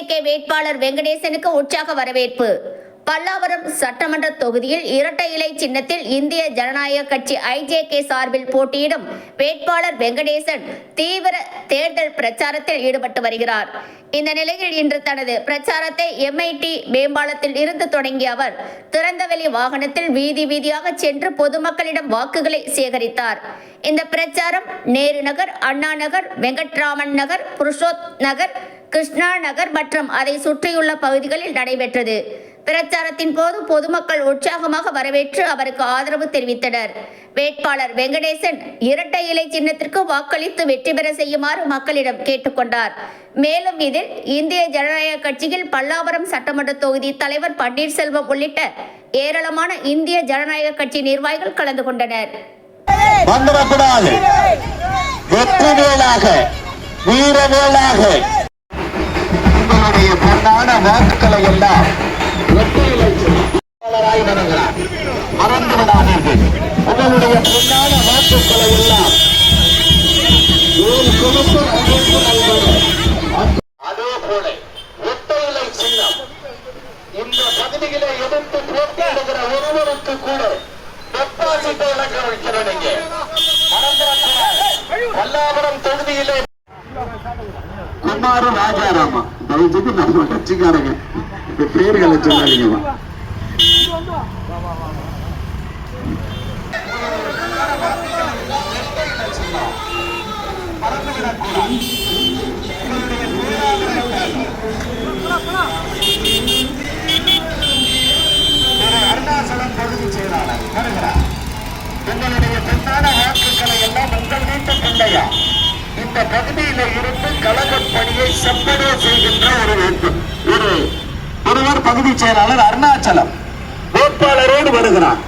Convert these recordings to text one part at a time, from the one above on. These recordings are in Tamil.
ஐஜேகே வேட்பாளர் வெங்கடேசனுக்கு உற்சாக வரவேற்பு. பல்லாவரம் சட்டமன்ற தொகுதியில் இரட்டை இலை சின்னத்தில் இந்திய ஜனநாயக கட்சி ஐஜேகே சார்பில் போட்டியிடும் வேட்பாளர் வெங்கடேசன் தீவிர தேர்தல் பிரச்சாரத்தில் ஈடுபட்டு வருகிறார். இந்த நிலையில் இன்று தனது பிரச்சாரத்தை MIT மேம்பாலத்தில் இருந்து தொடங்கிய அவர் திறந்தவெளி வாகனத்தில் வீதி வீதியாக சென்று பொதுமக்களிடம் வாக்குகளை சேகரித்தார். இந்த பிரச்சாரம் நேரு நகர், அண்ணா நகர், வெங்கட்ராமன் நகர், புருஷோத் நகர், கிருஷ்ணா நகர் மற்றும் அதை சுற்றியுள்ள பகுதிகளில் நடைபெற்றது. பிரச்சாரத்தின் போது பொதுமக்கள் உற்சாகமாக வரவேற்று அவருக்கு ஆதரவு தெரிவித்தனர். வேட்பாளர் வெங்கடேசன் இரட்டை இலை சின்னத்திற்கு வாக்களித்து வெற்றி பெற செய்யுமாறு மக்களிடம் கேட்டுக்கொண்டார். மேலும் இதில் இந்திய ஜனநாயக கட்சியில் பல்லாவரம் சட்டமன்ற தொகுதி தலைவர் பன்னீர்செல்வம் உள்ளிட்ட ஏராளமான இந்திய ஜனநாயக கட்சி நிர்வாகிகள் கலந்து கொண்டனர். வாக்குகளை எல்லாம் மறந்துவிடாதீர்கள். உங்களுடைய பொன்னான வாக்குகளை எல்லாம் அதே போல இரட்டை இலை சின்னம் இந்த பகுதியிலே எதிர்த்து போட்டியிடுகிற ஒருவருக்கு கூட டெபாசிட் இழக்க வைக்கிறீங்க. பல்லாவரம் தொகுதியிலே குமார ராஜாராமா தயவுசெய்து நம்ம கட்சிக்காரங்க பேர்களை சொல்லாதீங்கம்மா. அருணாச்சலம் பகுதி செயலாளர் வருகிறார். உங்களுடைய பொன்னான வாக்குகளை எல்லாம் உங்கள் வீட்டு பிள்ளையா இந்த பகுதியில இருந்து கழகப் பணியை செப்பனே செய்கின்ற ஒருவர் பகுதி செயலாளர் அருணாச்சலம் வேட்பாளரோடு வருகிறார்.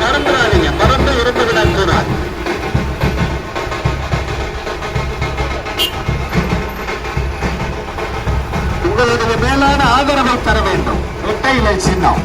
மறந்துடாதீங்க, மறந்து இருந்துவிடக் கூடாது. உங்களுடைய மேலான ஆதரவை தர வேண்டும். இரட்டை இலை சின்னம்